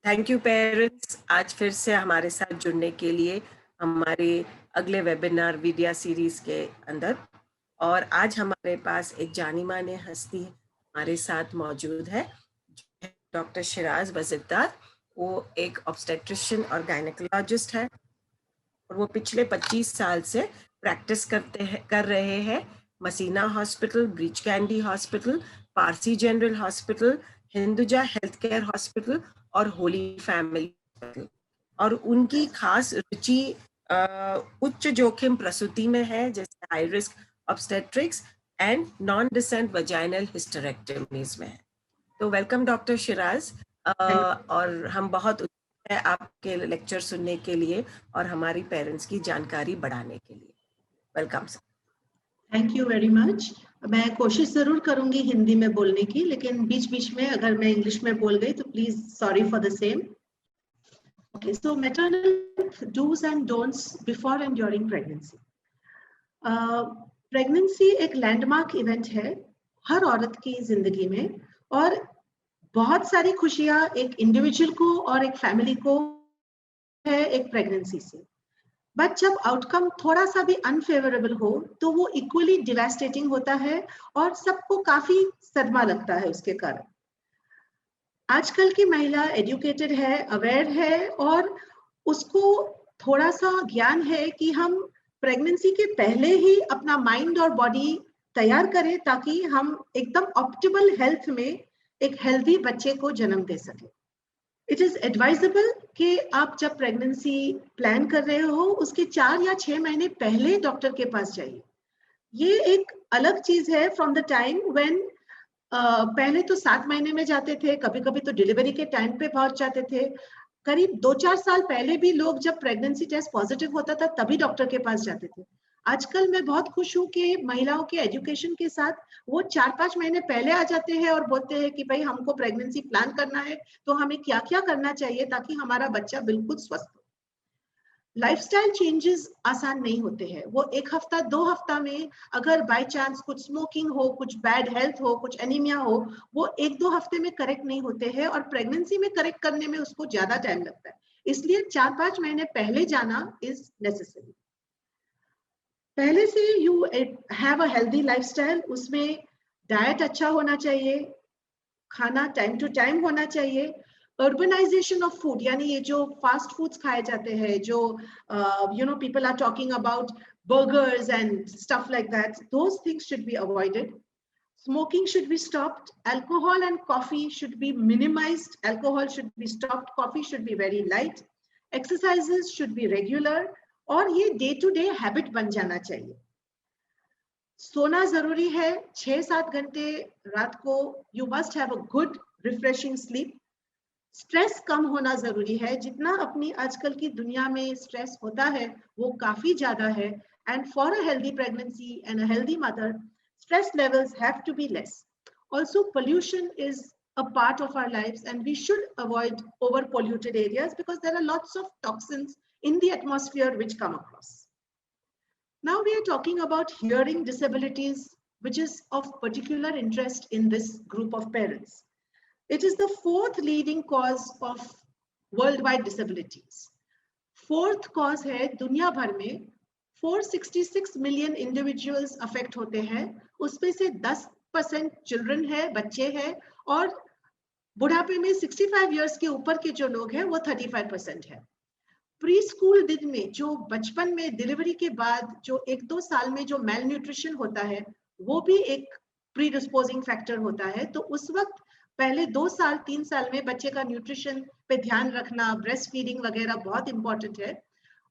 Thank you parents, आज फिर से हमारे साथ जुड़ने के लिए हमारे अगले वेबिनार वीडियो सीरीज के अंदर। और आज हमारे पास एक जानी मानी हस्ती हमारे साथ मौजूद है, डॉक्टर शिराज वजीरदार। वो एक ऑब्स्टेट्रिशियन और गायनेकोलॉजिस्ट है और वो पिछले 25 साल से प्रैक्टिस कर रहे हैं Masina hospital, Breach Candy hospital, Parsi general hospital, Hinduja health care hospital और होली फैमिली हॉस्पिटल। और उनकी खास रुचि उच्च जोखिम प्रसूति में है, जैसे high risk obstetrics and non descent vaginal hysterectomies में है। तो वेलकम डॉक्टर शिराज। और हम बहुत उत्सुक हैं आपके लेक्चर सुनने के लिए और हमारी पेरेंट्स की जानकारी बढ़ाने के लिए। Welcome sir. Thank you very much. मैं कोशिश जरूर करूंगी हिंदी में बोलने की, लेकिन बीच बीच में अगर मैं इंग्लिश में बोल गई तो please sorry for the same. Okay, so maternal dos and don'ts before and during pregnancy. Pregnancy एक लैंडमार्क इवेंट है हर औरत की जिंदगी में, और बहुत सारी खुशियां एक इंडिविजुअल को और एक फैमिली को है एक प्रेगनेंसी से। बट जब आउटकम थोड़ा सा भी अनफेवरेबल हो तो वो इक्वली डिवास्टेटिंग होता है और सबको काफी सदमा लगता है उसके कारण। आजकल की महिला एजुकेटेड है, अवेयर है, और उसको थोड़ा सा ज्ञान है कि हम प्रेगनेंसी के पहले ही अपना माइंड और बॉडी तैयार करें ताकि हम एकदम ऑप्टिमल हेल्थ में एक हेल्दी बच्चे को जन्म दे सके। इट इज एडवाइजेबल कि आप जब प्रेगनेंसी प्लान कर रहे हो उसके 4 या 6 महीने पहले डॉक्टर के पास जाइए। ये एक अलग चीज है फ्रॉम द टाइम व्हेन पहले तो 7 महीने में जाते थे, कभी कभी तो डिलीवरी के टाइम पे पहुंच जाते थे। करीब 2-4 साल पहले भी लोग जब प्रेगनेंसी टेस्ट पॉजिटिव होता था तभी डॉक्टर के पास जाते थे। आजकल मैं बहुत खुश हूँ कि महिलाओं के एजुकेशन के साथ वो 4-5 महीने पहले आ जाते हैं और बोलते हैं कि भाई हमको प्रेगनेंसी प्लान करना है तो हमें क्या क्या करना चाहिए ताकि हमारा बच्चा बिल्कुल स्वस्थ हो। लाइफस्टाइल चेंजेस आसान नहीं होते हैं, वो 1 हफ्ता 2 हफ्ता में अगर बाय चांस कुछ स्मोकिंग हो, कुछ बैड हेल्थ हो, कुछ एनीमिया हो, वो 1-2 हफ्ते में करेक्ट नहीं होते हैं, और प्रेगनेंसी में करेक्ट करने में उसको ज्यादा टाइम लगता है। इसलिए 4-5 महीने पहले जाना इज नेसेसरी। पहले से you have a healthy lifestyle, उसमें डाइट अच्छा होना चाहिए, खाना टाइम टू टाइम होना चाहिए। अर्बनाइजेशन ऑफ फूड, यानी ये जो फास्ट फूड्स खाए जाते हैं, जो people are talking about burgers and stuff like that, those things should be avoided. Smoking should be stopped. Alcohol and coffee should be minimized. Alcohol should be stopped. Coffee should be very light. Exercises should be regular. और ये day to day habit बन जाना चाहिए। सोना जरूरी है, 6-7 घंटे रात को you must have a good refreshing sleep. Stress कम होना जरूरी है, जितना अपनी आजकल की दुनिया में स्ट्रेस होता है वो काफी ज्यादा है, and for a healthy pregnancy and a healthy mother stress levels have to be less. Also, pollution is a part of our lives, and we should avoid over polluted areas because there are lots of toxins in the atmosphere which come across. Now we are talking about hearing disabilities, which is of particular interest in this group of parents. It is the 4th leading cause of worldwide disabilities. 4th cause है दुनिया भर में 466 million individuals affect होते हैं, उसमें से 10% children है, बच्चे हैं, और बुढ़ापे में 65 इयर्स के ऊपर के जो लोग हैं वो 35% है। प्री स्कूल दिन में, जो बचपन में डिलीवरी के बाद जो 1-2 साल में जो मेल न्यूट्रिशन होता है वो भी एक प्री डिस्पोजिंग फैक्टर होता है। तो उस वक्त पहले 2 साल 3 साल में बच्चे का न्यूट्रिशन पे ध्यान रखना, ब्रेस्ट फीडिंग वगैरह बहुत इंपॉर्टेंट है।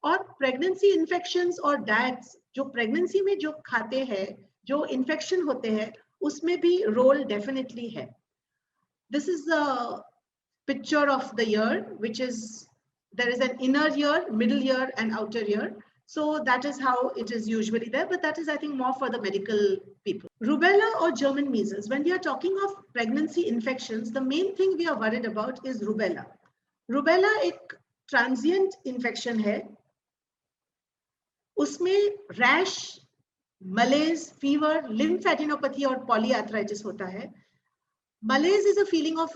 और प्रेगनेंसी इन्फेक्शंस और डाइट्स जो प्रेगनेंसी में जो खाते हैं, जो इन्फेक्शन होते हैं, उसमें भी रोल डेफिनेटली है। This is the picture of the year, which is there is an inner ear, middle ear and outer ear. So that is how it is usually there, but that is I think more for the medical people. Rubella or German measles, when we are talking of pregnancy infections, the main thing we are worried about is rubella. Rubella एक transient infection है, उसमें rash, मलेज, fever, lymphadenopathy और polyarthritis होता है। मलेज is a feeling of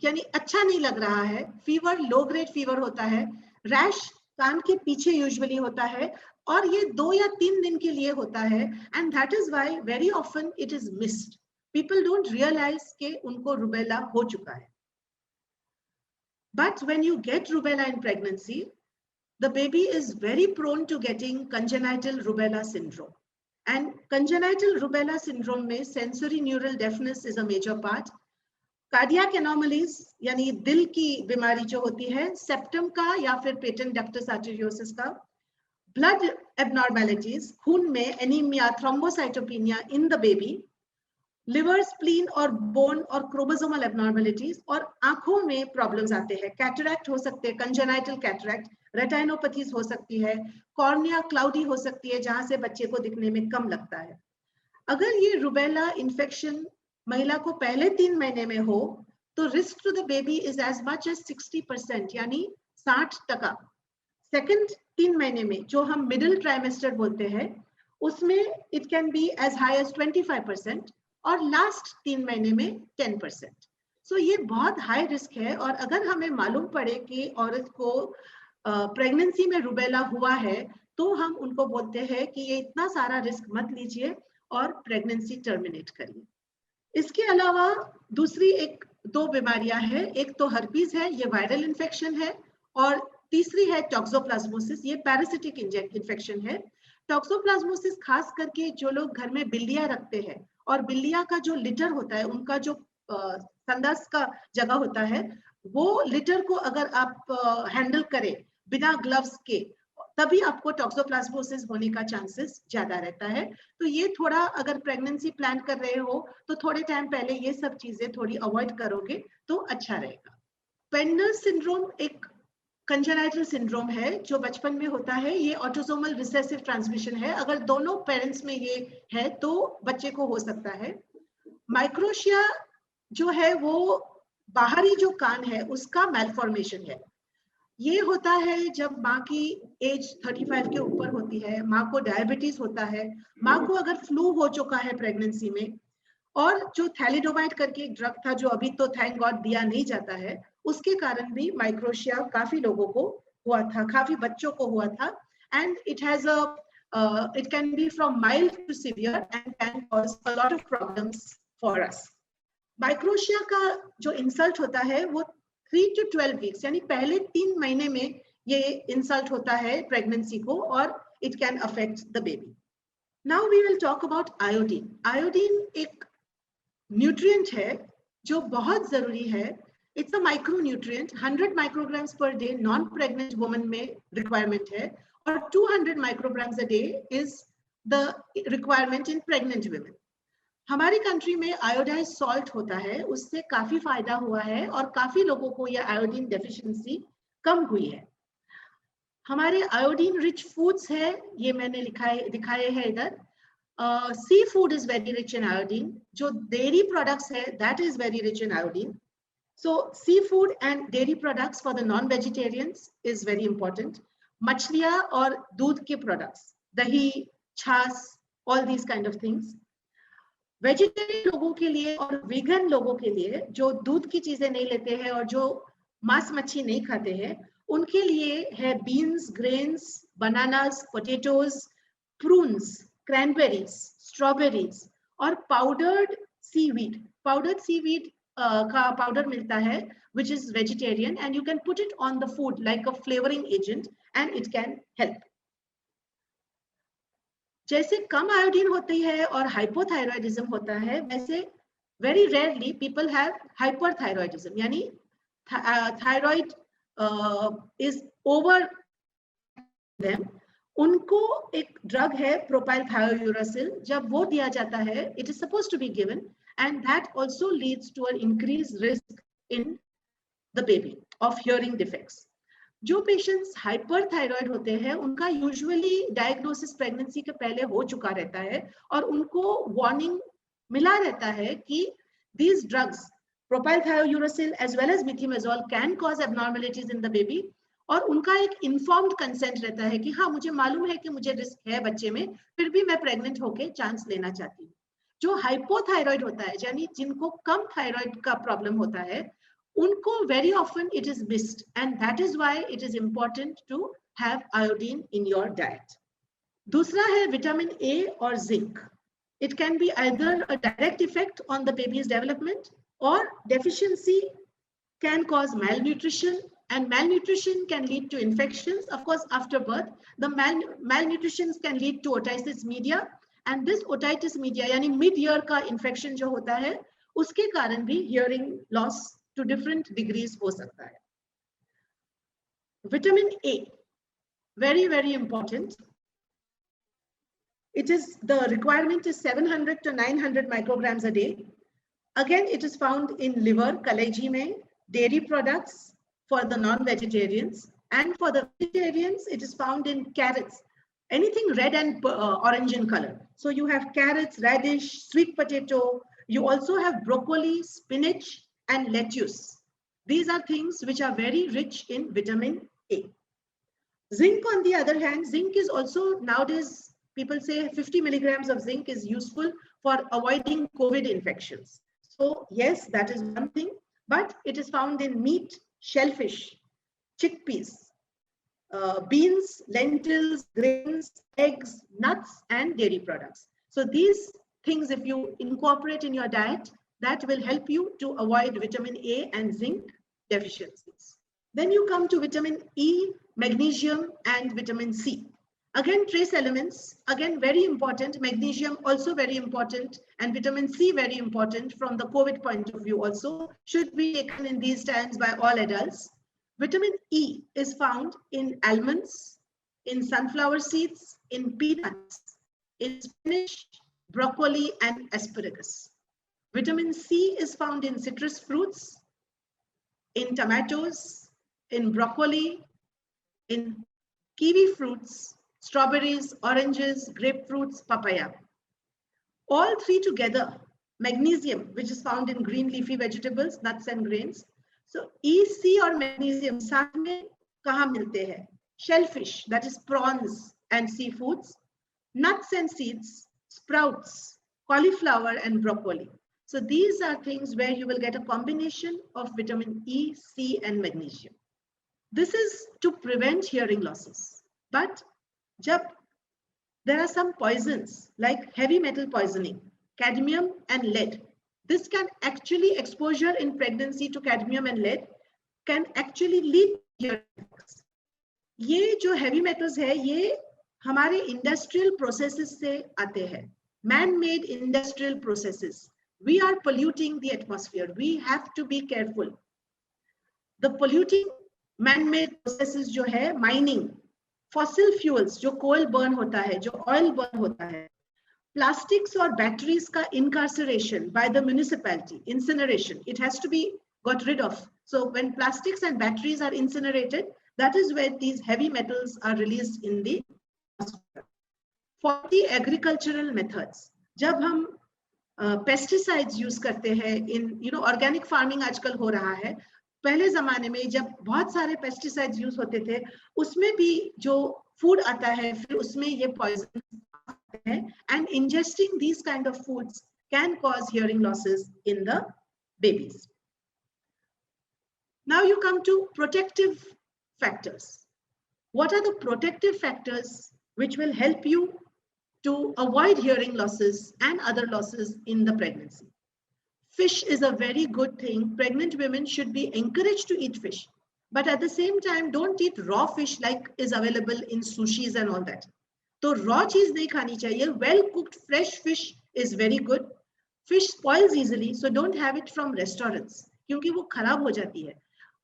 यानी अच्छा नहीं लग रहा है, फीवर लो ग्रेड फीवर होता है, रैश कान के पीछे यूजुअली होता है, और ये 2 या 3 दिन के लिए होता है, and that is why very often it is missed. People don't realise कि उनको रूबेला हो चुका है. But when you get rubella in pregnancy, the baby is very prone to getting congenital rubella syndrome. And congenital rubella syndrome में sensory neural deafness is a major part. Cardiac anomalies यानी दिल की बीमारी जो होती है, सेप्टम का या फिर पेटेंट डक्टस आर्टेरियोसिस का, blood abnormalities, खून में anaemia, thrombocytopenia in the baby, liver, spleen और बोन और क्रोमोसोमल एबनॉर्मलिटीज, और आंखों में प्रॉब्लम्स आते हैं, कैटरैक्ट हो सकते हैं, कंजेनाइटल कैटरैक्ट, रेटाइनोपैथीज हो सकती है, कॉर्निया क्लाउडी हो सकती है जहां से बच्चे को दिखने में कम लगता है. अगर ये रूबेला इन्फेक्शन महिला को पहले 3 महीने में हो तो risk to the baby is as much as 60%, यानी 60%. सेकंड 3 महीने में, जो हम मिडिल ट्राइमेस्टर बोलते हैं, उसमें it can be as high as 25%, और लास्ट 3 महीने में 10%. सो ये बहुत हाई रिस्क है, और अगर हमें मालूम पड़े कि औरत को प्रेगनेंसी में रूबेला हुआ है तो हम उनको बोलते हैं कि ये इतना सारा रिस्क मत लीजिए और प्रेगनेंसी टर्मिनेट करिए. इसके अलावा दूसरी 2 बीमारियां हैं. एक तो हर्पीज है, ये वायरल इन्फेक्शन है, और तीसरी है टॉक्सोप्लाज्मोसिस, ये पैरासिटिक इंफेक्शन है. टॉक्सोप्लाज्मोसिस खास करके जो लोग घर में बिल्लियां रखते हैं, और बिल्लियां का जो लिटर होता है, उनका जो संडास का जगह होता है, वो लिटर को अगर आप हैंडल करें बिना ग्लव्स के, तभी आपको टॉक्सोप्लाज्मोसिस होने का चांसेस ज्यादा रहता है. तो ये थोड़ा, अगर प्रेगनेंसी प्लान कर रहे हो तो थोड़े टाइम पहले ये सब चीजें थोड़ी अवॉइड करोगे तो अच्छा रहेगा. पेंडर सिंड्रोम एक कंजेनाइटल सिंड्रोम है जो बचपन में होता है. ये ऑटोसोमल रिसेसिव ट्रांसमिशन है. अगर दोनों पेरेंट्स में ये है तो बच्चे को हो सकता है. माइक्रोशिया जो है वो बाहरी जो कान है उसका मैलफॉर्मेशन है. ये होता है जब माँ की एज 35 के ऊपर होती है, माँ को डायबिटीज होता है, माँ को अगर फ्लू हो चुका है प्रेगनेंसी में, और जो थैलिडोमाइड करके एक ड्रग था जो अभी तो थैंक गॉड दिया नहीं जाता है, उसके कारण भी माइक्रोशिया काफी लोगों को हुआ था, काफी बच्चों को हुआ था. And it has it can be from mild to severe and can cause a lot of problems for us. Microtia का जो इंसल्ट होता है वो 3 to 12 वीक्स, यानी पहले 3 महीने में ये इंसल्ट होता है प्रेगनेंसी को, और it can affect the baby. Now we will talk about iodine. Iodine एक न्यूट्रिएंट है जो बहुत जरूरी है. It's a micro nutrient. 100 micrograms per day non pregnant woman में रिक्वायरमेंट है, और 200 micrograms a day is the requirement in pregnant women. हमारी कंट्री में आयोडाइज सॉल्ट होता है, उससे काफी फायदा हुआ है, और काफी लोगों को यह आयोडीन डेफिशिएंसी कम हुई है. हमारे आयोडीन रिच फूड्स है, ये मैंने दिखाए हैं इधर. Seafood is very rich in iodine. जो डेयरी प्रोडक्ट्स है that is very rich in iodine. So seafood and dairy products for the non vegetarians is very important. मछलियां और दूध के प्रोडक्ट्स, दही, छाछ, all these kind of things. Vegetarian लोगों के लिए और वीगन लोगों के लिए जो दूध की चीजें नहीं लेते हैं और जो मांस मच्छी नहीं खाते हैं, उनके लिए है beans, grains, bananas, potatoes, prunes, cranberries, strawberries, और पाउडर्ड सीवीड. पाउडर्ड सीवीड का पाउडर मिलता है which is vegetarian, and you can put it on the food like a flavoring agent and it can help. जैसे कम iodine होती है और hypothyroidism होता है, वैसे very rarely people have hyperthyroidism, यानी थायराइड इज ओवर देम. उनको एक ड्रग है प्रोपाइल थायोयूरासिल, जब वो दिया जाता है, it is supposed to be given, and that also leads to an increase risk in the baby of hearing defects. जो पेशेंट्स हाइपरथायरॉयड होते हैं उनका यूजुअली डायग्नोसिस प्रेगनेंसी के पहले हो चुका रहता है, और उनको वार्निंग मिला रहता है कि these drugs, propyl thiouresil as well as methimazole, can cause abnormalities in the baby, और उनका एक इन्फॉर्म्ड कंसेंट रहता है कि हाँ, मुझे मालूम है कि मुझे रिस्क है बच्चे में, फिर भी मैं प्रेग्नेंट होके चांस लेना चाहती हूँ. जो हाइपोथायरॉयड होता है, यानी जिनको कम थायराइड का प्रॉब्लम होता है, उनको very often it is missed, and that is why it is important to have iodine in your diet. दूसरा है vitamin A or zinc. It can be either a direct effect on the baby's development, or deficiency can cause malnutrition, and malnutrition can lead to infections. Of course, after birth, the malnutrition can lead to otitis media, and this otitis media यानी mid-year का infection जो होता है, उसके कारण भी hearing loss to different degrees हो सकता है. Vitamin A, very, very important. It is, the requirement is 700 to 900 micrograms a day. Again, it is found in liver, kaleji mein, dairy products for the non-vegetarians, and for the vegetarians, it is found in carrots, anything red and orange in color. So you have carrots, radish, sweet potato. You also have broccoli, spinach, and lettuce. These are things which are very rich in vitamin A. Zinc, on the other hand, zinc is also nowadays, people say 50 milligrams of zinc is useful for avoiding COVID infections. So yes, that is one thing, but it is found in meat, shellfish, chickpeas, beans, lentils, grains, eggs, nuts, and dairy products. So these things, if you incorporate in your diet, that will help you to avoid vitamin A and zinc deficiencies. Then you come to vitamin E, magnesium, and vitamin C. Again, trace elements, again, very important. Magnesium also very important, and vitamin C very important from the COVID point of view also, should be taken in these times by all adults. Vitamin E is found in almonds, in sunflower seeds, in peanuts, in spinach, broccoli, and asparagus. Vitamin C is found in citrus fruits, in tomatoes, in broccoli, in kiwi fruits, strawberries, oranges, grapefruits, papaya. All three together, magnesium, which is found in green leafy vegetables, nuts and grains. So E, C और magnesium साथ में कहाँ मिलते हैं? Shellfish, that is prawns and seafoods, nuts and seeds, sprouts, cauliflower and broccoli. So these are things where you will get a combination of vitamin E, C and magnesium. This is to prevent hearing losses. But there are some poisons like heavy metal poisoning, cadmium and lead. This can actually, exposure in pregnancy to cadmium and lead can actually lead to hearing loss. ये जो heavy metals है, ये हमारे industrial processes से आते हैं, man-made industrial processes. We are polluting the atmosphere. We have to be careful. The polluting man-made processes जो है, mining, fossil fuels, जो coal burn होता है, जो oil burn होता है, plastics or batteries का incarceration by the municipality, incineration, it has to be got rid of. So when plastics and batteries are incinerated, that is where these heavy metals are released in the atmosphere. For the agricultural methods, जब हम pesticides use करते हैं in, organic farming आजकल हो रहा है, पहले जमाने में जब बहुत सारे पेस्टिसाइड्स यूज होते थे, उसमें भी जो फूड आता है, फिर उसमें ये पॉइजन आते हैं, and ingesting these kind of foods can cause hearing losses in the babies. Now you come to protective factors. What are the protective factors which will help you to avoid hearing losses and other losses in the pregnancy? Fish is a very good thing. Pregnant women should be encouraged to eat fish, but at the same time, don't eat raw fish like is available in sushis and all that. So raw cheese nahi khani chahiye. Well cooked fresh fish is very good. Fish spoils easily, so don't have it from restaurants क्योंकि वो खराब हो जाती है.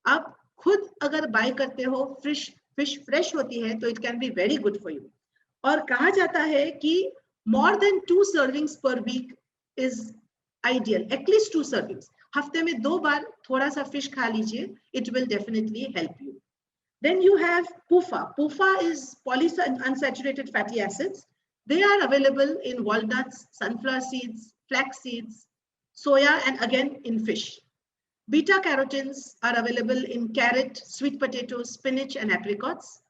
आप खुद अगर buy करते हो fish fresh होती है, तो it can be very good for you. और कहा जाता है कि more than 2 servings per week is ideal, at least 2 servings. हफ्ते में 2 बार थोड़ा सा fish खा लीजिए, it will definitely help you. Then you have PUFA. PUFA is polyunsaturated fatty acids. They are available in walnuts, sunflower seeds, flax seeds, soya, and again in fish. Beta carotenes are available in carrot, sweet potatoes, spinach, and apricots.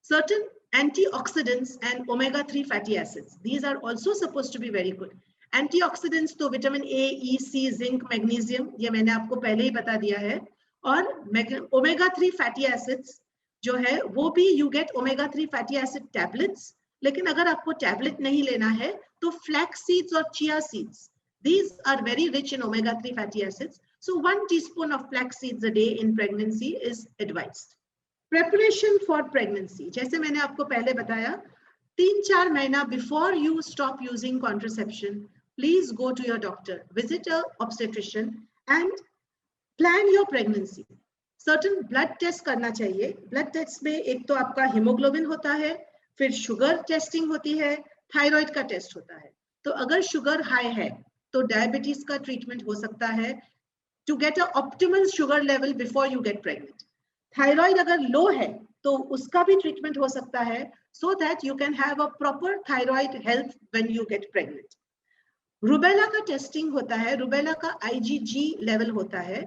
Certain antioxidants and omega-3 fatty acids. These are also supposed to be very good. Antioxidants तो vitamin A, E, C, zinc, magnesium, ये मैंने आपको पहले ही बता दिया है. और omega 3 fatty acids जो है वो भी you get omega 3 fatty acid tablets, लेकिन अगर आपको टैबलेट नहीं लेना है तो फ्लैक्स सीड्स और chia seeds, these are very rich in omega 3 fatty acids, so 1 teaspoon of flax seeds a day in pregnancy is advised. Preparation for pregnancy, जैसे मैंने आपको पहले बताया 3-4 महीना before you stop using contraception, please go to your doctor, visit a obstetrician and plan your pregnancy. Certain blood test करना चाहिए. Blood test में एक तो आपका hemoglobin होता है, फिर शुगर टेस्टिंग होती है, थायराइड का टेस्ट होता है. तो अगर शुगर हाई है तो डायबिटीज का ट्रीटमेंट हो सकता है to get a optimal sugar level before you get pregnant. Thyroid अगर लो है तो उसका भी ट्रीटमेंट हो सकता है so that you can have a proper thyroid health when you get pregnant. Rubella का टेस्टिंग होता है, रूबेला का IgG लेवल होता है,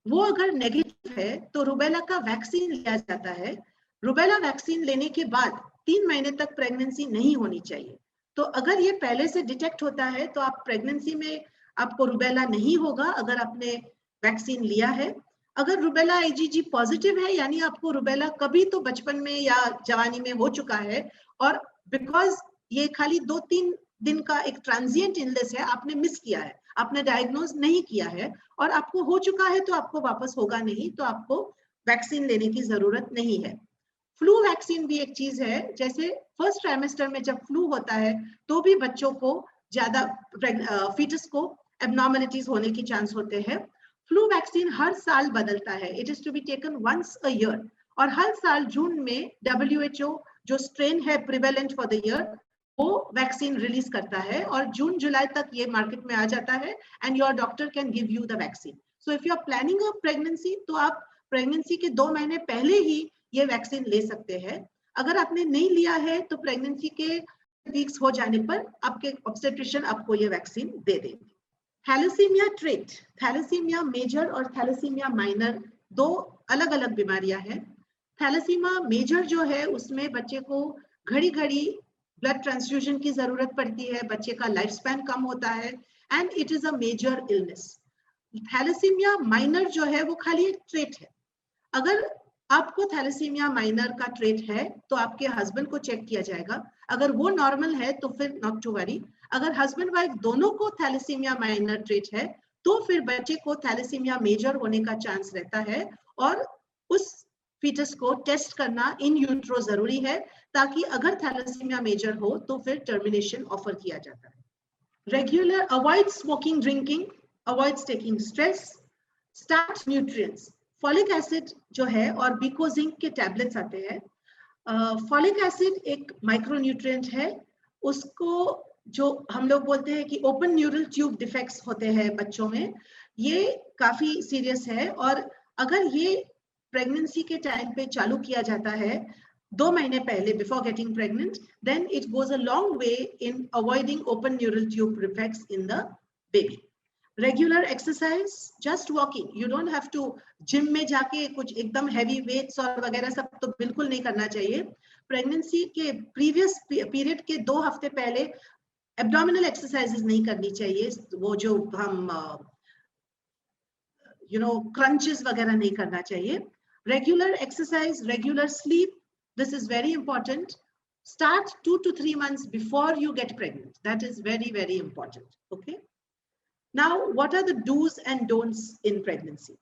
वो अगर नेगेटिव है तो रूबेला का वैक्सीन लिया जाता है. रूबेला वैक्सीन लेने के बाद 3 महीने तक प्रेगनेंसी नहीं होनी चाहिए. तो अगर ये पहले से डिटेक्ट होता है तो आप प्रेगनेंसी में आपको रूबेला नहीं होगा अगर आपने वैक्सीन लिया है. अगर रूबेला IgG पॉजिटिव है यानी आपको रूबेला कभी तो बचपन में या जवानी में हो चुका है और बिकॉज ये खाली 2-3 दिन का एक ट्रांजिएंट इलनेस है, आपने मिस किया है, आपने डायग्नोज नहीं किया है और आपको हो चुका है तो आपको वापस होगा नहीं, तो आपको वैक्सीन लेने की जरूरत नहीं है. फ्लू वैक्सीन भी एक चीज है, जैसे फर्स्ट ट्राइमेस्टर में जब फ्लू होता है तो भी बच्चों को ज्यादा फीटस को एबनॉर्मलिटीज होने की चांस होते हैं. फ्लू वैक्सीन हर साल बदलता है, it is to be taken once a year और हर साल जून में WHO जो स्ट्रेन है प्रिवेलेंट फॉर द ईयर वो वैक्सीन रिलीज करता है और जून जुलाई तक ये मार्केट में आ जाता है and your doctor can give you the vaccine. So if you are planning a pregnancy तो आप प्रेगनेंसी के 2 महीने पहले ही ये वैक्सीन ले सकते हैं. अगर आपने नहीं लिया है तो प्रेगनेंसी के वीक्स हो जाने पर आपके ऑब्स्टेट्रिशियन आपको ये वैक्सीन दे देंगे. थैलेसीमिया ट्रेट, थैलेसीमिया मेजर और थैलेसीमिया माइनर 2 अलग अलग बीमारियां हैं. थैलेसीमिया मेजर जो है उसमें बच्चे को घड़ी घड़ी ब्लड ट्रांसफ्यूजन की जरूरत पड़ती है, बच्चे का लाइफ स्पैन कम होता है and it is a major illness. Thalassemia minor जो है वो खाली एक ट्रेट है. अगर आपको थैलेसीमिया माइनर का ट्रेट है तो आपके हस्बैंड को चेक किया जाएगा, अगर वो नॉर्मल है तो फिर नॉट टू वरी. अगर हस्बैंड वाइफ दोनों को थैलेसीमिया माइनर ट्रेट है तो फिर बच्चे को थैलेसीमिया मेजर होने का चांस रहता है और उस फीटस को टेस्ट करना इन यूट्रो जरूरी है ताकि अगर थैलेसीमिया मेजर हो तो फिर टर्मिनेशन ऑफर किया जाता है. Regular avoid smoking, drinking, avoid taking stress, start nutrients. Folic acid जो है और बीकोजिंक के टैबलेट्स आते हैं. फॉलिक एसिड एक माइक्रोन्यूट्रिएंट है, उसको जो हम लोग बोलते हैं कि ओपन न्यूरल ट्यूब डिफेक्ट्स होते हैं बच्चों में, ये काफी सीरियस है और अगर ये प्रेगनेंसी के टाइम पे चालू किया जाता है 2 महीने पहले before getting pregnant, then it goes a long way in avoiding open neural tube defects in the baby. Regular exercise, just walking, you don't have to gym में जाके कुछ एकदम हैवी वेट्स और वगैरह सब तो बिल्कुल नहीं करना चाहिए. प्रेगनेंसी के प्रीवियस पीरियड के 2 हफ्ते पहले एब्डोमिनल एक्सरसाइजेस नहीं करनी चाहिए, वो जो हम क्रंचेस वगैरह नहीं करना चाहिए. Regular exercise, regular sleep, this is very important. Start 2 to 3 months before you get pregnant. That is very, very important. Okay. Now, what are the do's and don'ts in pregnancy?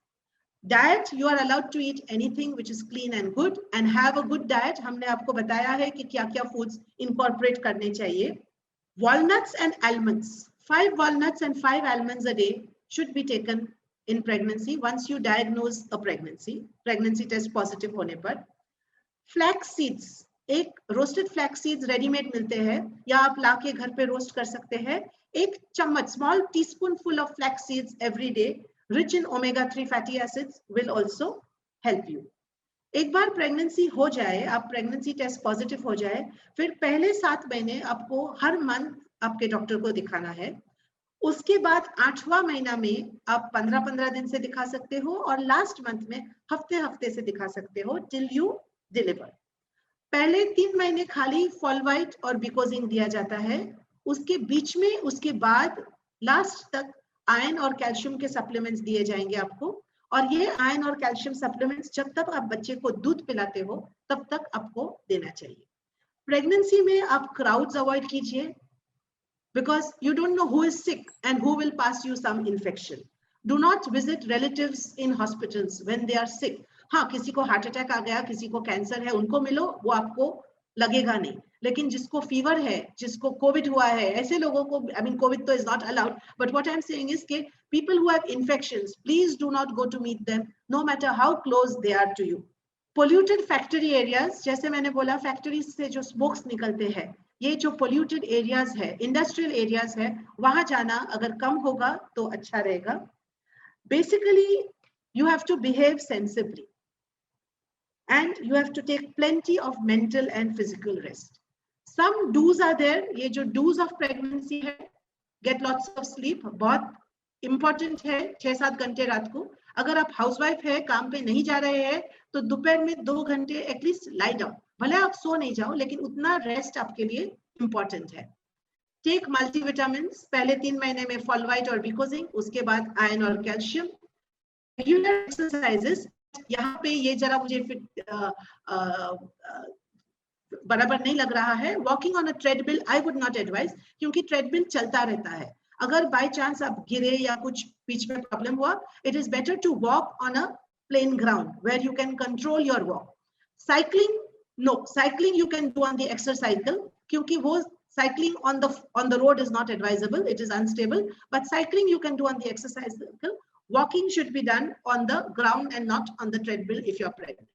Diet, you are allowed to eat anything which is clean and good and have a good diet. हमने आपको बताया है कि क्या-क्या foods incorporate करने चाहिए. Walnuts and almonds. 5 walnuts and 5 almonds a day should be taken in pregnancy once you diagnose a pregnancy test positive होने पर. Flax seeds, एक रोस्टेड फ्लैक्स सीड्स रेडीमेड मिलते हैं या आप लाके घर पे रोस्ट कर सकते हैं. 1 चम्मच, small teaspoon full of flax seeds every day, rich in omega 3 fatty acids, will also help you. एक बार प्रेगनेंसी हो जाए, आप प्रेगनेंसी टेस्ट पॉजिटिव हो जाए, फिर पहले 7 महीने आपको हर मंथ आपके डॉक्टर को दिखाना है. उसके बाद 8वां महीना में आप 15-15 दिन से दिखा सकते हो और लास्ट मंथ में हफ्ते-हफ्ते से दिखा सकते हो टिल यू डिलीवर. पहले 3 महीने खाली फॉलवाइट और बीकोजिंग दिया जाता है, उसके बीच में उसके बाद लास्ट तक आयरन और कैल्शियम के सप्लीमेंट्स दिए जाएंगे आपको और ये आयरन और कैल्शियम सप्लीमेंट्स जब तक आप बच्चे को दूध पिलाते हो तब तक आपको देना चाहिए। प्रेगनेंसी में आप क्राउड्स अवॉइड कीजिए, because you don't know who is sick and who will pass you some infection. Do not visit relatives in hospitals when they are sick. हाँ, किसी को हार्ट अटैक आ गया, किसी को कैंसर है, उनको मिलो, वो आपको लगेगा नहीं। लेकिन जिसको फीवर है, जिसको कोविड हुआ है, ऐसे लोगों को, I mean कोविड तो is not allowed, but what I'm saying is कि people who have infections, please do not go to meet them, no matter how close they are to you. Polluted factory areas, जैसे मैंने बोला, factories से जो smokes निकलते हैं, ये जो पोल्यूटेड एरियाज है, इंडस्ट्रियल एरियाज है, वहां जाना अगर कम होगा तो अच्छा रहेगा। Basically you have to behave sensibly and you have to take plenty of mental and physical rest. Some dos are there, ये जो डूज ऑफ प्रेगनेंसी है, गेट लॉट्स ऑफ स्लीप, बहुत इंपॉर्टेंट है, 6-7 घंटे रात को। अगर आप हाउसवाइफ है, काम पे नहीं जा रहे हैं, तो दोपहर में 2 घंटे एटलीस्ट लाई डाउन, भले आप सो नहीं जाओ, लेकिन उतना रेस्ट आपके लिए इंपॉर्टेंट है। टेक मल्टीविटामिन, पहले 3 महीने में फॉलवाइट और बिकोजिंग, उसके बाद आयरन और कैल्शियम। रेगुलर एक्सरसाइजेस, यहाँ पे ये जरा मुझे बराबर नहीं लग रहा है। Walking on a treadmill I would not advise, क्योंकि ट्रेडमिल चलता रहता है, अगर बाय चांस आप गिरे या कुछ बीच में प्रॉब्लम हुआ, it is better to walk on a plain ground where you can control your walk. Cycling, no, cycling you can do on the exercycle, क्योंकि वो cycling on the road is not advisable, it is unstable, but cycling you can do on the exercycle. Walking should be done on the ground and not on the treadmill if you are pregnant.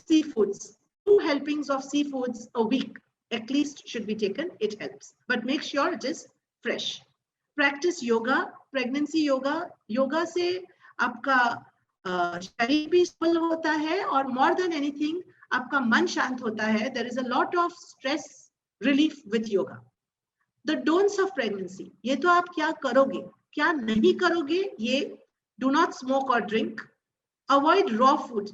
Seafoods, 2 helpings of seafoods a week at least should be taken, it helps, but make sure it is fresh. Practice yoga, pregnancy yoga, yoga से आपका शरीर भी stable होता है और more than anything आपका मन शांत होता है। There is a lot of stress relief with yoga. The don'ts of pregnancy, ये तो आप क्या करोगे, क्या नहीं करोगे, ये do not smoke or drink, avoid raw food,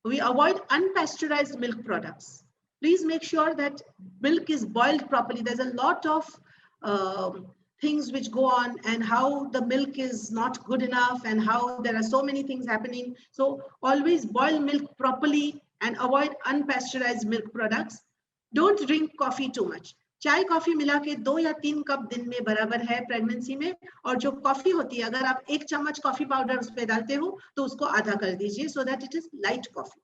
we avoid unpasteurized milk products. Please make sure that milk is boiled properly. There's a lot of things which go on, and how the milk is not good enough, and how there are so many things happening. So always boil milk properly and avoid unpasteurized milk products. Don't drink coffee too much. चाय coffee मिला के 2 या 3 cup दिन में बराबर है pregnancy में। और जो कॉफी होती है, अगर आप 1 चम्मच कॉफी पाउडर उस पे डालते हो तो उसको आधा कर दीजिए, so that it is light coffee.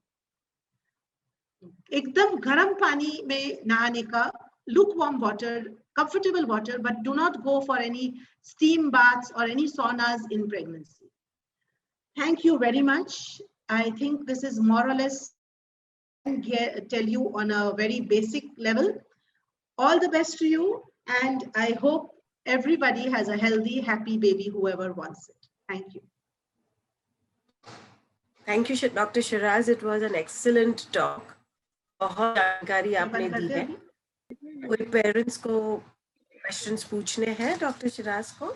एकदम गर्म पानी में नहाने का, lukewarm water, comfortable water, but do not go for any steam baths or any saunas in pregnancy. Thank you very much. I think this is more or less tell you on a very basic level. All the best to you, and I hope everybody has a healthy, happy baby, whoever wants it. Thank you. Thank you, Dr. Shiraz. It was an excellent talk. बहुत जानकारी आपने दी है। कोई parents को questions पूछने हैं doctor Siraj को?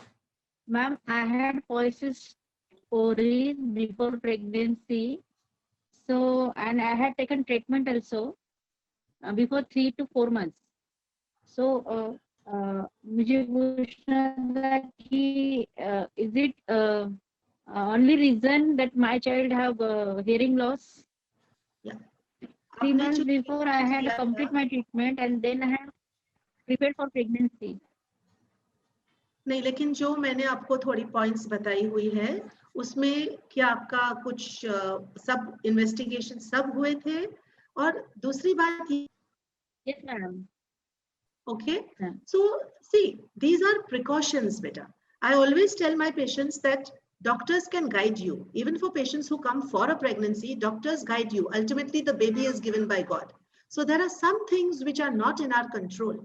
Ma'am, I had polycystic before pregnancy. So, and I had taken treatment also before 3 to 4 months. So, मुझे पूछना था कि is it only reason that my child have hearing loss? Yeah. 3 months before I had complete my treatment, and then I had prepared for pregnancy. नहीं, लेकिन जो मैंने आपको थोड़ी पॉइंट्स बताई हुई है, उसमें क्या आपका कुछ सब इन्वेस्टिगेशन सब हुए थे? और दूसरी बात ये, Yes, madam. Okay, Yeah. So see, these are precautions, beta. I always tell my patients that doctors can guide you. Even for patients who come for a pregnancy, doctors guide you. Ultimately, the baby is given by God. So there are some things which are not in our control.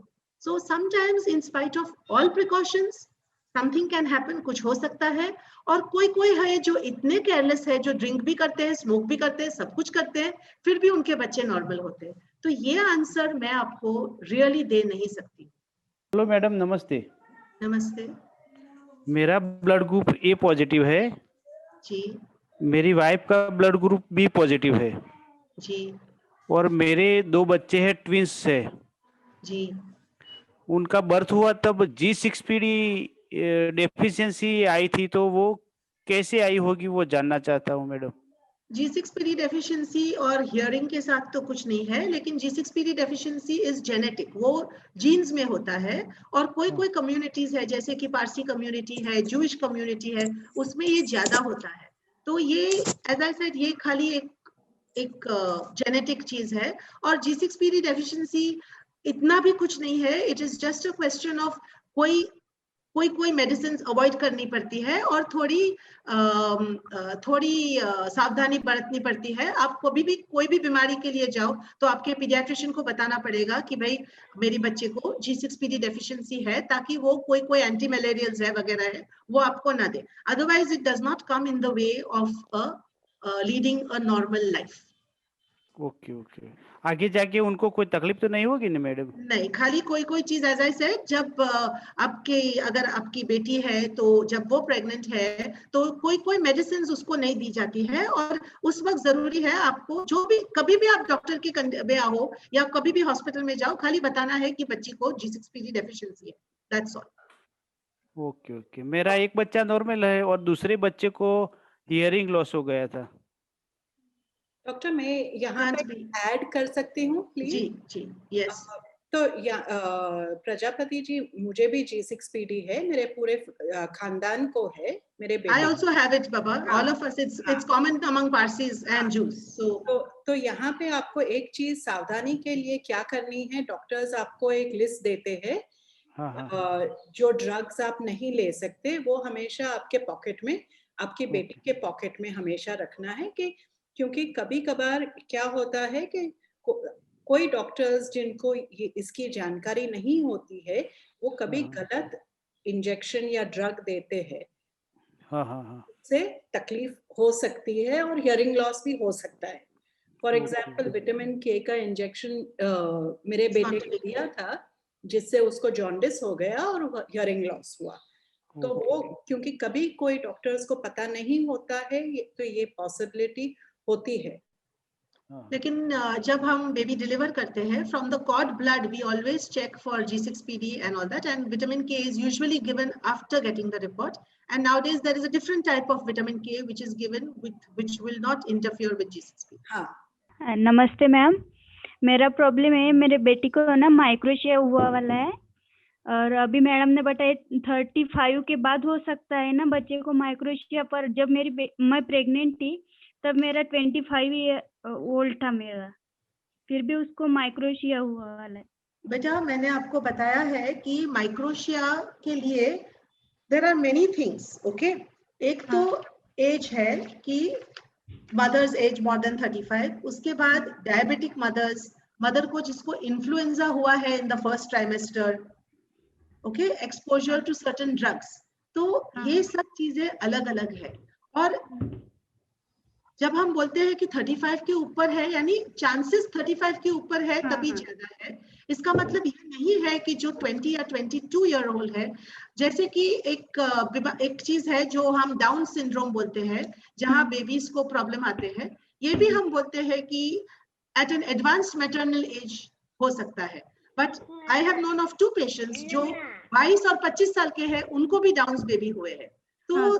So sometimes, in spite of all precautions, something can happen. कुछ हो सकता है। और कोई है जो इतने careless है, जो ड्रिंक भी करते हैं, स्मोक भी करते हैं, सब कुछ करते हैं, फिर भी उनके बच्चे नॉर्मल होते हैं। तो ये आंसर मैं आपको रियली दे नहीं सकती। हेलो मैडम, नमस्ते। नमस्ते। मेरा ब्लड ग्रुप ए पॉजिटिव है जी। मेरी वाइफ का ब्लड ग्रुप बी पॉजिटिव है जी। और मेरे 2 बच्चे हैं, ट्विंस है जी। उनका बर्थ हुआ तब G6PD डेफिशिएंसी आई थी, तो वो कैसे आई होगी वो जानना चाहता हूँ मैडम। G6PD डेफिशिएंसी और हियरिंग के साथ तो कुछ नहीं है, लेकिन G6PD डेफिशिएंसी इज जेनेटिक, वो जीन्स में होता है। और कोई कोई कम्युनिटीज है, जैसे कि पारसी कम्युनिटी है, जूइश कम्युनिटी है, उसमें ये ज्यादा होता है। तो ये एज आई सेड, ये खाली एक जेनेटिक चीज है। और G6PD डेफिशिएंसी इतना भी कुछ नहीं है, it is just a question of कोई मेडिसिन अवॉइड करनी पड़ती है और थोड़ी सावधानी बरतनी पड़ती है। आप कभी भी कोई भी बीमारी के लिए जाओ तो आपके पीडियाट्रिशियन को बताना पड़ेगा कि भाई मेरी बच्चे को G6PD डेफिशिएंसी है, ताकि वो कोई एंटी मलेरियल्स है वगैरह है वो आपको ना दे। Otherwise it does not come in the way of leading a normal life. Okay okay, आगे जाके उनको कोई तकलीफ तो नहीं होगी ना मैडम? नहीं, खाली कोई चीज एज आई सेड, जब अगर आपकी बेटी है तो जब वो प्रेग्नेंट है तो कोई मेडिसिन उसको नहीं दी जाती है। और उस वक्त जरूरी है आपको, जो भी कभी भी आप डॉक्टर के में आओ या कभी भी हॉस्पिटल में जाओ, खाली बताना है कि बच्ची को G6PD डेफिशिएंसी है, दैट्स ऑल। ओके ओके, मेरा एक बच्चा नॉर्मल है और दूसरे बच्चे को हियरिंग लॉस हो गया था। डॉक्टर, मैं यहाँ Can't पे be. ऐड कर सकती हूँ प्लीज? Ji, yes. तो प्रजापति जी, मुझे भी G6PD है, मेरे पूरे खानदान को है, मेरे I बेटे also have it, Baba. All of us, it's common among Parsis and Jews. So तो यहाँ पे आपको एक चीज सावधानी के लिए क्या करनी है, डॉक्टर्स आपको एक लिस्ट देते हैं। हाँ हाँ, जो ड्रग्स आप नहीं ले सकते वो हमेशा आपके पॉकेट में, आपकी बेटी के पॉकेट में हमेशा रखना है। क्योंकि कभी कभार क्या होता है कि कोई डॉक्टर्स जिनको इसकी जानकारी नहीं होती है, वो कभी गलत इंजेक्शन या ड्रग देते हैं। से तकलीफ हो सकती है और हियरिंग लॉस भी हो सकता है। फॉर एग्जाम्पल, विटामिन के का इंजेक्शन मेरे बेटे को दिया था, जिससे उसको जॉन्डिस हो गया और हियरिंग लॉस हुआ। तो वो क्योंकि कभी कोई डॉक्टर्स को पता नहीं होता है, तो ये पॉसिबिलिटी होती है। लेकिन जब हम बेबी डिलीवर करते हैं, from the cord blood we always check for G6PD and all that, and vitamin K is usually given after getting the report, and nowadays there is a different type of vitamin K which is given which will not interfere with G6PD. हाँ, नमस्ते ma'am, मेरा problem है, मेरे बेटी को ना microtia हुआ वाला है और अभी मैडम ने बताया 35 के बाद हो सकता है ना बच्चे को माइक्रोशिया। पर जब मैं प्रेग्नेंट थी तब मेरा 25 ईयर ओल्ड था मेरा, फिर भी उसको माइक्रोशिया हुआ वाला है। बेटा, मैंने आपको बताया है कि माइक्रोशिया के लिए there are many things, okay. एक तो एज है कि मदर्स एज मोर देन 35, उसके बाद डायबिटिक मदर को जिसको इन्फ्लुएंजा हुआ है in the first trimester, okay, exposure to certain drugs, तो ये सब चीजें अलग अलग है। और जब हम बोलते हैं कि 35 के ऊपर है, यानी चांसेस 35 के ऊपर है तभी ज्यादा है। इसका मतलब ये नहीं है कि जो 20 या 22 ईयर ओल्ड है, जैसे कि एक चीज है जो हम डाउन सिंड्रोम बोलते हैं, जहां बेबीज को प्रॉब्लम आते हैं, ये भी हम बोलते हैं कि at an advanced maternal age हो सकता है। But I have known of 2 patients जो 22 और 25 साल के हैं, उनको भी डाउन बेबी हुए हैं। तो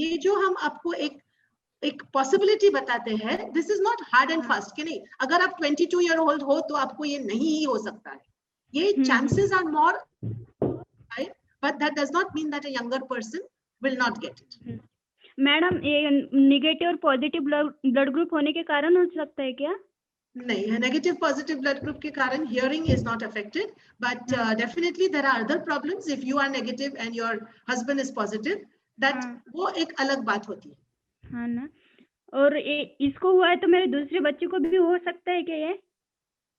ये जो हम आपको एक पॉसिबिलिटी बताते हैं, this is not hard and fast कि नहीं अगर आप 22 ईयर ओल्ड हो तो आपको ये नहीं ही हो सकता है। ये chances are more, but that does not mean that a younger person will not get it. Madam, ये नेगेटिव और पॉजिटिव ब्लड ग्रुप होने के कारण हो सकता है क्या? नहीं, नेगेटिव पॉजिटिव ब्लड ग्रुप के कारण hearing is not affected, but definitely there are other problems. If you are negative and your husband is positive, that वो एक अलग बात होती है। हाँ ना, और इसको हुआ है तो मेरे दूसरे बच्चे को भी हो सकता है क्या?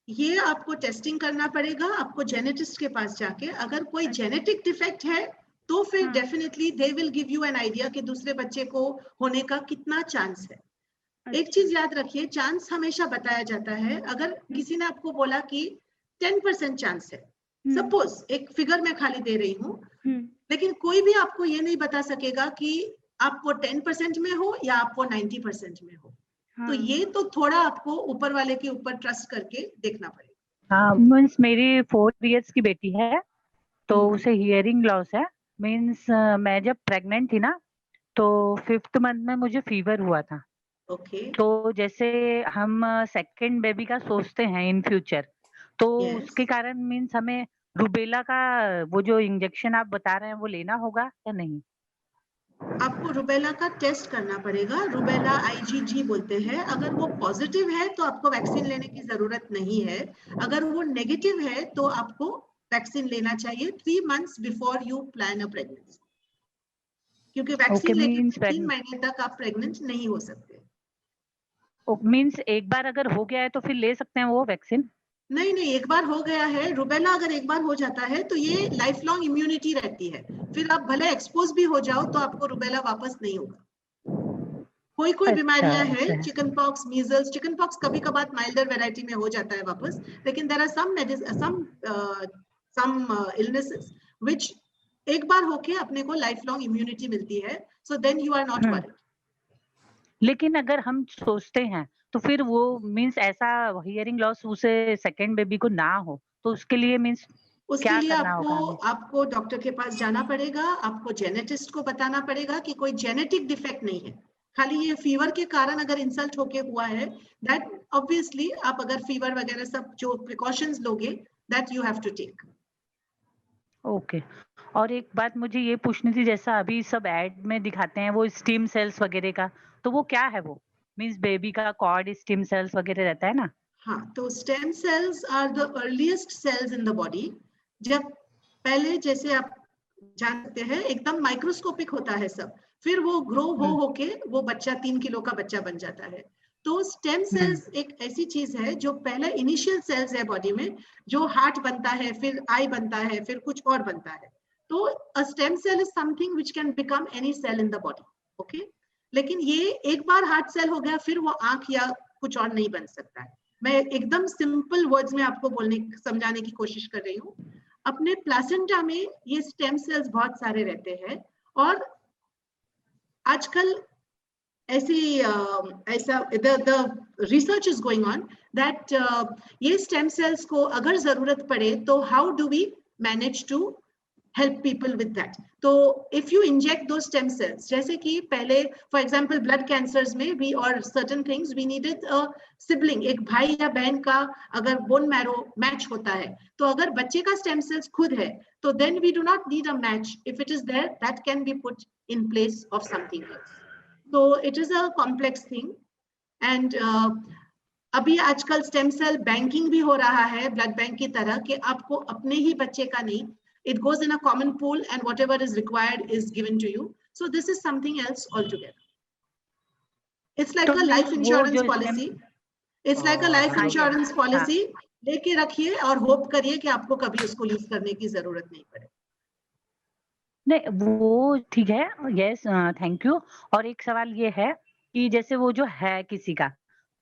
ये आपको टेस्टिंग करना पड़ेगा, आपको जेनेटिस्ट के पास जाके। अगर कोई जेनेटिक डिफेक्ट है तो फिर definitely they will give you an idea कि दूसरे बच्चे को होने का कितना चांस है। एक चीज याद रखिए, चांस हमेशा बताया जाता है। अगर किसी ने आपको बोला कि 10% चांस है, सपोज एक फिगर में खाली दे रही हूँ, लेकिन कोई भी आपको ये नहीं बता सकेगा कि आप वो 10% में हो या आप वो 90% में हो। तो ये तो थोड़ा आपको ऊपर वाले के ऊपर ट्रस्ट करके देखना पड़ेगा। हाँ, मीन्स मेरी 4 इयर्स की बेटी है, तो उसे हियरिंग लॉस है। मीन्स मैं जब प्रेग्नेंट थी ना, तो 5th मंथ में मुझे फीवर हुआ था। ओके, तो जैसे हम सेकंड बेबी का सोचते हैं इन फ्यूचर, तो यस। उसके कारण मीन्स हमें रूबेला का वो जो इंजेक्शन आप बता रहे हैं वो लेना होगा या नहीं? आपको रुबेला का टेस्ट करना पड़ेगा, रुबेला IgG बोलते हैं। अगर वो पॉजिटिव है तो आपको वैक्सीन लेने की जरूरत नहीं है। अगर वो नेगेटिव है तो आपको वैक्सीन लेना चाहिए 3 months before you plan a pregnancy, क्योंकि ओके, वैक्सीन लेके मीन्स 3 महीने तक आप प्रेग्नेंट नहीं हो सकते। मीन्स एक बार अगर हो गया है तो फिर ले सकते हैं वो वैक्सीन? नहीं नहीं, एक बार हो गया है, रुबेला अगर एक बार हो जाता है तो ये लाइफ लॉन्ग इम्यूनिटी रहती है। फिर आप भले एक्सपोज भी हो जाओ तो आपको रुबेला वापस नहीं होगा। कोई कोई अच्छा, बीमारियां हैं, ऐसा है। Chicken pox, measles, chicken pox कभी कभार माइल्डर वेराइटी में हो जाता है वापस, लेकिन there are some illnesses which एक बार होके अपने को लाइफ लॉन्ग इम्यूनिटी मिलती है, so then you are not हुँ। वरीड। लेकिन अगर हम सोचते हैं तो फिर वो मीन्स ऐसा हियरिंग लॉस उसे सेकंड बेबी को ना हो, तो उसके लिए मीन्स उसके क्या लिए करना आपको होगा हमें? आपको डॉक्टर के पास जाना पड़ेगा, आपको जेनेटिस्ट को बताना पड़ेगा कि कोई जेनेटिक डिफेक्ट नहीं है, खाली ये फीवर के कारण अगर इंसल्ट होके हुआ है, दैट ऑब्वियसली आप अगर फीवर वगैरह सब जो प्रिकॉशंस लोगे, that you have to take. Okay. और एक बात मुझे ये पूछनी थी, जैसा अभी सब ऐड में दिखाते हैं वो स्टेम सेल्स वगैरह का, तो वो क्या है वो? मीन्स बेबी का कॉर्ड स्टेम सेल्स वगैरह रहता है ना? हाँ, तो stem cells are the earliest cells in the body. जब पहले जैसे आप जानते हैं एकदम माइक्रोस्कोपिक होता है सब, फिर वो ग्रो हुँ, होके वो बच्चा 3 किलो का बच्चा बन जाता है। तो स्टेम हुँ, सेल्स एक ऐसी चीज है जो पहले इनिशियल सेल्स है बॉडी में, जो हार्ट बनता है, फिर आई बनता है, फिर कुछ और बनता है। तो a stem cell is something which can become any cell in the body. Okay, लेकिन ये एक बार हार्ट सेल हो गया फिर वो आंख या कुछ और नहीं बन सकता है। मैं एकदम सिंपल वर्ड्स में आपको समझाने की कोशिश कर रही हूँ। अपने प्लासेंटा में ये स्टेम सेल्स बहुत सारे रहते हैं, और आजकल ऐसी ऐसा the research is going on that ये स्टेम सेल्स को अगर जरूरत पड़े तो how do we manage to help people with that. So if you inject those stem cells, जैसे कि पहले for example blood cancers में we or certain things we needed a sibling, एक भाई या बहन का अगर bone marrow match होता है, तो अगर बच्चे का stem cells खुद है तो then we do not need a match. If it is there, that can be put in place of something else. So it is a complex thing, and अभी आजकल स्टेम सेल बैंकिंग भी हो रहा है blood bank की तरह, कि आपको अपने ही बच्चे का नहीं, it goes in a common pool and whatever is required is given to you. So this is something else altogether. It's like तो a life मीन्स वो insurance जो stem policy. It's like a life हाँ, ये insurance हाँ, policy. लेके रखिए और hope करिए कि आपको कभी उसको यूज करने की जरूरत नहीं पड़े। नहीं वो ठीक है, यस थैंक यू। और एक सवाल ये है कि जैसे वो जो है किसी का,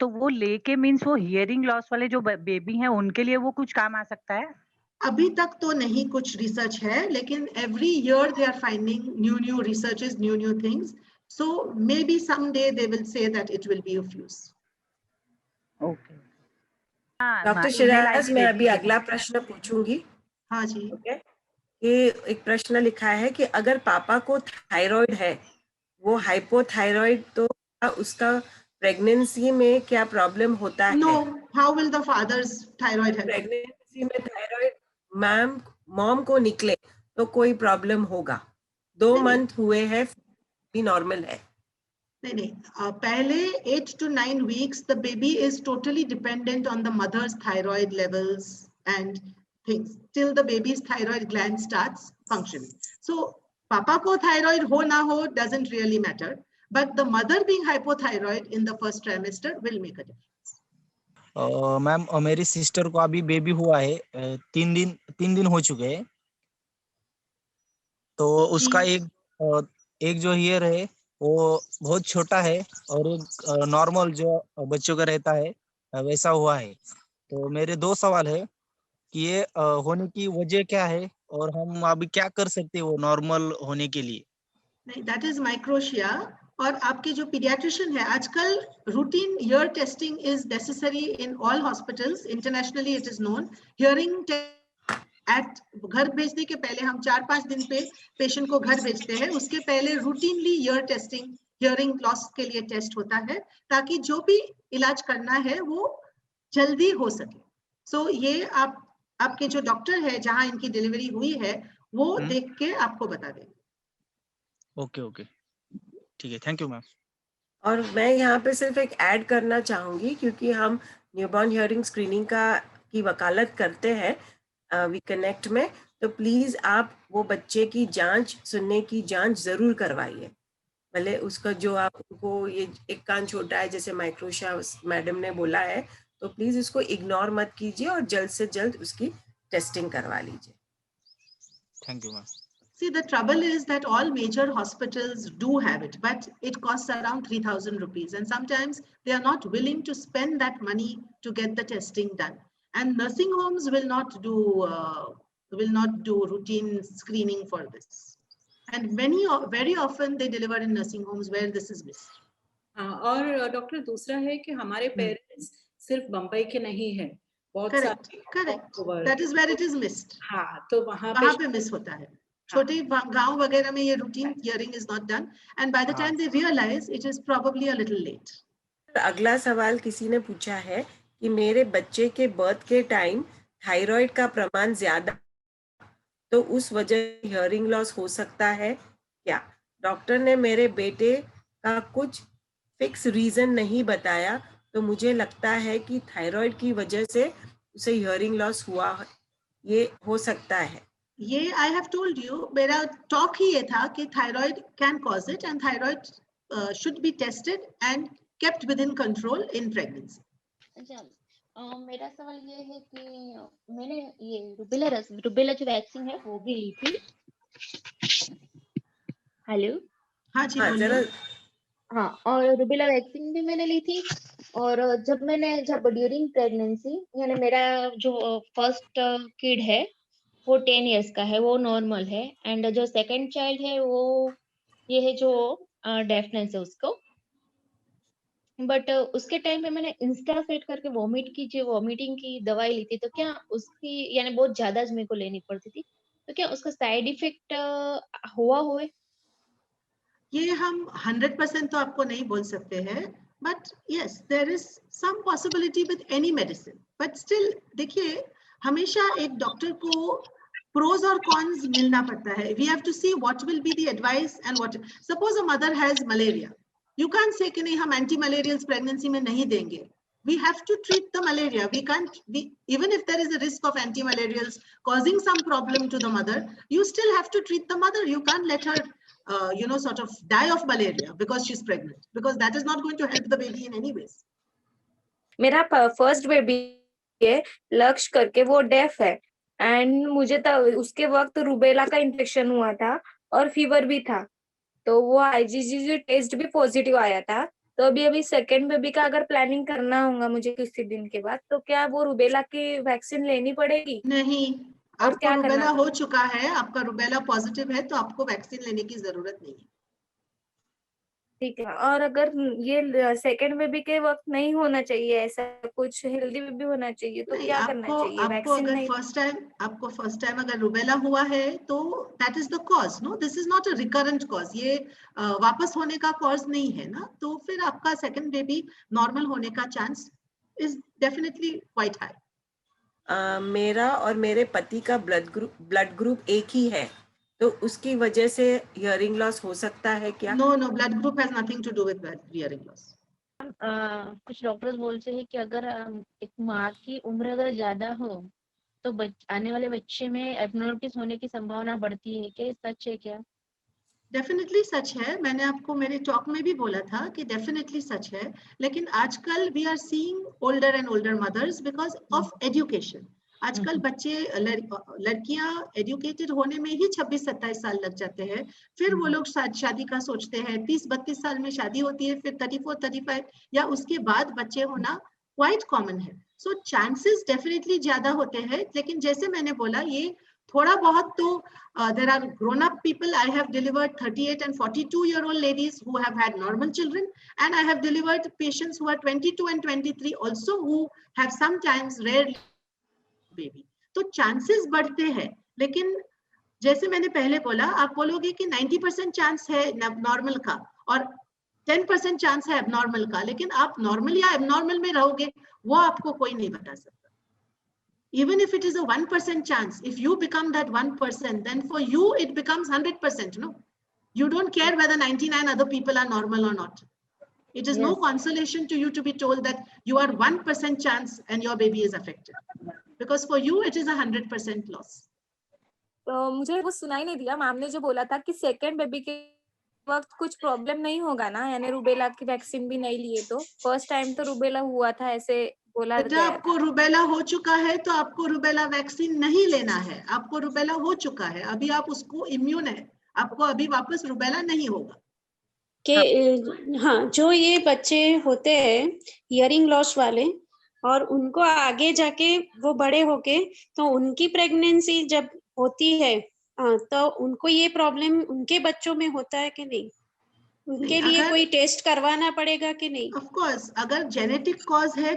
तो वो लेके मीन्स वो हियरिंग लॉस वाले जो बेबी हैं उनके लिए वो कुछ काम आ सकता है? अभी तक तो नहीं कुछ रिसर्च है, लेकिन every year they are finding new researches, new things, so maybe someday they will say that it will be of use. Okay. हाँ, डॉक्टर ईमेल शिराज, आईडी मैं दे अभी दीजिएगा। अगला प्रश्न पूछूंगी। हाँ जी। ओके, ये एक प्रश्न लिखा है कि अगर पापा को थायराइड है, वो हाइपोथायराइड, तो क्या उसका प्रेगनेंसी में क्या प्रॉब्लम होता है? No, how will the father's thyroid help? Pregnancy में थायराइड मॉम को निकले तो कोई प्रॉब्लम होगा? 2 नहीं, नहीं। मंथ हुए हैं, भी नॉर्मल है। नहीं, पहले 8 to 9 weeks the baby is totally dependent on the mother's thyroid levels and things till the baby's thyroid gland starts functioning. So papa ko thyroid ho na ho doesn't really matter, but the mother being hypothyroid in the first trimester will make a difference. Ma'am मेरी sister को अभी baby हुआ है, 3 दिन हो चुके हैं, तो उसका एक जो ईयर है वो बहुत छोटा है और एक नॉर्मल जो बच्चों का रहता है वैसा हुआ है। तो मेरे 2 सवाल है कि ये होने की वजह क्या है और हम अभी क्या कर सकते हैं वो नॉर्मल होने के लिए? नहीं, that is microtia. और आपके जो पीडियाट्रिशियन है, आजकल routine ear testing is necessary in all hospitals, internationally it is known. Hearing at घर भेजने के पहले हम 4-5 दिन पे पेशेंट को घर भेजते हैं, उसके पहले routinely year testing, hearing loss के लिए टेस्ट होता है, ताकि जो भी इलाज करना है वो जल्दी हो सके। सो ये आपके जो डॉक्टर है जहां इनकी डिलीवरी हुई है वो देख के आपको बता देंगे। ओके ओके, ठीक है, थैंक यू मैम। और मैं यहाँ पे सिर्फ एक ऐड करना चाहूँगी, क्योंकि हम न्यूबॉर्न हियरिंग स्क्रीनिंग की वकालत करते हैं वी कनेक्ट में, तो प्लीज़ आप वो बच्चे की जांच, सुनने की जांच ज़रूर करवाइए। भले उसका जो आपको ये एक कान छोटा है जैसे माइक्रोशा मैडम ने बोला है, तो प्लीज़ उसको इग्नोर मत कीजिए और जल्द से जल्द उसकी टेस्टिंग करवा लीजिए। Thank you ma'am. See, the trouble is that all major hospitals do have it, but it costs around 3,000 rupees. And sometimes they are not willing to spend that money to get the testing done. And nursing homes will not do routine screening for this. And very often they deliver in nursing homes where this is missed. और doctor दूसरा है कि हमारे parents सिर्फ बम्बई के नहीं है, बहुत correct, that is where it is missed. हाँ, तो वहाँ पे मिस होता है। छोटे गांव वगैरह में ये routine hearing is not done, and by the time they realise it is probably a little late. अगला सवाल किसी ने पूछा है कि मेरे बच्चे के बर्थ के टाइम थायराइड का प्रमाण ज्यादा, तो उस वजह से हियरिंग लॉस हो सकता है क्या? डॉक्टर ने मेरे बेटे का कुछ फिक्स रीजन नहीं बताया, तो मुझे लगता है कि थायराइड की वजह से उसे हियरिंग लॉस हुआ, ये हो सकता है। ये आई हैव टोल्ड यू, मेरा टॉक ही ये था कि thyroid can cause it, and thyroid should be tested and kept with in control in pregnancy. अच्छा, मेरा सवाल ये है कि मैंने ये रुबेला जो वैक्सीन है वो भी ली थी। हेलो, हाँ जी बोलिए। हाँ, और रुबेला वैक्सीन भी मैंने ली थी, और जब ड्यूरिंग प्रेगनेंसी, यानी मेरा जो फर्स्ट किड है वो 10 इयर्स का है, वो नॉर्मल है, एंड जो सेकंड चाइल्ड है वो ये है जो डेफनेस है उसको, बट उसके टाइम पे मैंने इंस्टासेट करके वॉमिटिंग की दवाई ली थी, तो क्या उसकी यानी बहुत ज्यादा मेरे को लेनी पड़ती थी, तो क्या उसका साइड इफेक्ट हुआ? ये हम 100% तो आपको नहीं बोल सकते हैं, but yes there is some possibility with any medicine, but still देखिए हमेशा एक डॉक्टर को प्रोज और कॉन्स मिलना पड़ता है। We have to see what will be the advice and what, suppose a mother has malaria, you can say कि नहीं हम एंटी मलेरियल्स प्रेगनेंसी में नहीं देंगे। We have to treat the malaria. We can't, even if there is a risk of anti-malarials causing some problem to the mother, you still have to treat the mother. You can't let her sort of die of malaria because she's pregnant, because that is not going to help the baby in any ways. मेरा first baby है लक्ष्य करके, वो def है, and मुझे तो उसके वक्त रूबेला का इन्फेक्शन हुआ था और फीवर भी था, तो वो IgG टेस्ट भी पॉजिटिव आया था। तो अभी सेकेंड बेबी का अगर प्लानिंग करना होगा मुझे किसी दिन के बाद, तो क्या वो रूबेला की वैक्सीन लेनी पड़ेगी? नहीं, आपको रूबेला हो चुका है, आपका रूबेला पॉजिटिव है, तो आपको वैक्सीन लेने की जरूरत नहीं है। ठीक है, और अगर ये सेकंड बेबी के वक्त नहीं होना चाहिए, ऐसा कुछ हेल्दी बेबी होना चाहिए, तो क्या करना चाहिए? आपको अगर फर्स्ट टाइम अगर रूबेला हुआ है तो that is the cause, no, this is not a recurrent cause, ये वापस होने का कॉज नहीं है ना, तो फिर आपका सेकंड बेबी नॉर्मल होने का chance is definitely quite high. मेरा और मेरे पति का ब्लड ग्रुप एक ही है, तो उसकी वजह से हियरिंग लॉस हो सकता है क्या? No, blood group has nothing to do with hearing loss. कुछ डॉक्टर्स बोलते हैं कि अगर एक माँ की उम्र अगर ज्यादा हो तो आने वाले बच्चे में एब्नॉर्मलिटीज होने की संभावना बढ़ती है, क्या सच है क्या? डेफिनेटली सच है, मैंने आपको मेरे टॉक में भी बोला था कि डेफिनेटली सच है, लेकिन आजकल we are seeing older and older mothers because of education. आजकल बच्चे लड़कियां एजुकेटेड होने में ही 26-27 साल लग जाते हैं, फिर वो लोग शादी का सोचते हैं, 30-32 साल में शादी होती है, फिर 34-35 या उसके बाद बच्चे होना क्वाइट कॉमन है। सो चांसेस डेफिनेटली ज्यादा होते हैं, लेकिन जैसे मैंने बोला ये थोड़ा बहुत तो there are grown up people. I have delivered 38 and 42-year-old ladies who have had normal children, and I have delivered patients who are 22 and 23 also who have sometimes rare baby. तो चांसेस बढ़ते हैं। लेकिन जैसे मैंने पहले बोला, आप बोलोगे कि 90% चांस है नॉर्मल का और 10% चांस है एबनॉर्मल का, लेकिन आप नॉर्मल या एबनॉर्मल में रहोगे वो आपको कोई नहीं बता सकता। Even if it is a 1% chance, if you become that 1%, then for you it becomes 100%. No, you don't care whether 99 other people are normal or not. It is no consolation to you to be told that you are 1% chance and your baby is affected, because for you it is a 100% loss. मुझे वो सुनाई नहीं दिया, ma'am ने जो बोला था कि सेकंड बेबी के वक्त कुछ प्रॉब्लम नहीं होगा ना, यानी रूबेला की वैक्सीन भी नहीं लिए तो? फर्स्ट टाइम तो रूबेला हुआ था ऐसे बोला बेटा, आपको रूबेला हो चुका है तो आपको रूबेला वैक्सीन नहीं लेना है। आपको रूबेला हो चुका है, अभी आप उसको इम्यून है, आपको अभी वापस रूबेला नहीं होगा। कि हाँ, जो ये बच्चे होते हैं हियरिंग लॉस वाले और उनको आगे जाके वो बड़े होके तो उनकी प्रेगनेंसी जब होती है तो उनको ये प्रॉब्लम उनके बच्चों में होता है कि नहीं? उनके लिए कोई टेस्ट करवाना पड़ेगा कि नहीं? ऑफ कोर्स, अगर जेनेटिक कॉज है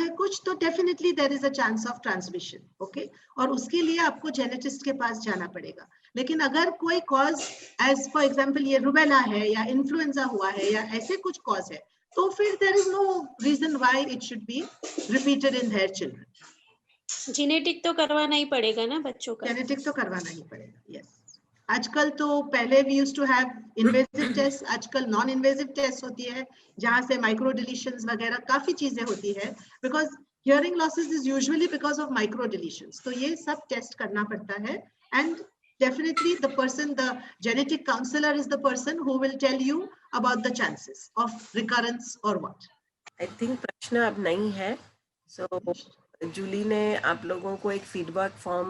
कुछ, तो definitely there is a chance of transmission, okay, और उसके लिए आपको जेनेटिस्ट के पास जाना पड़ेगा। लेकिन अगर कोई कॉज, एज फॉर एग्जांपल ये रूबेला है या इन्फ्लुएंजा हुआ है या ऐसे कुछ कॉज है, तो फिर there is no reason why it should be repeated in their children. Genetic तो करवाना ही पड़ेगा ना बच्चों का? जेनेटिक तो करवाना ही पड़ेगा, यस। आजकल तो पहले we used to have invasive test, आजकल नॉन इन्वेसिव टेस्ट होती है जहां से माइक्रो डिलीशंस वगैरह काफी चीजें होती है, because hearing losses is usually because of micro deletions. तो ये सब टेस्ट करना पड़ता है and definitely the genetic counselor is the person who will tell you about the chances of recurrence or what. I think प्रश्न अब नहीं है, so जूली ने आप लोगों को एक फीडबैक फॉर्म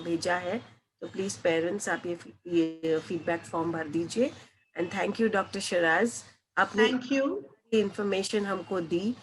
भेजा है, तो प्लीज पेरेंट्स आप ये फीडबैक फॉर्म भर दीजिए। And thank you doctor Sharaj, आपने थैंक यू इंफॉर्मेशन हमको दी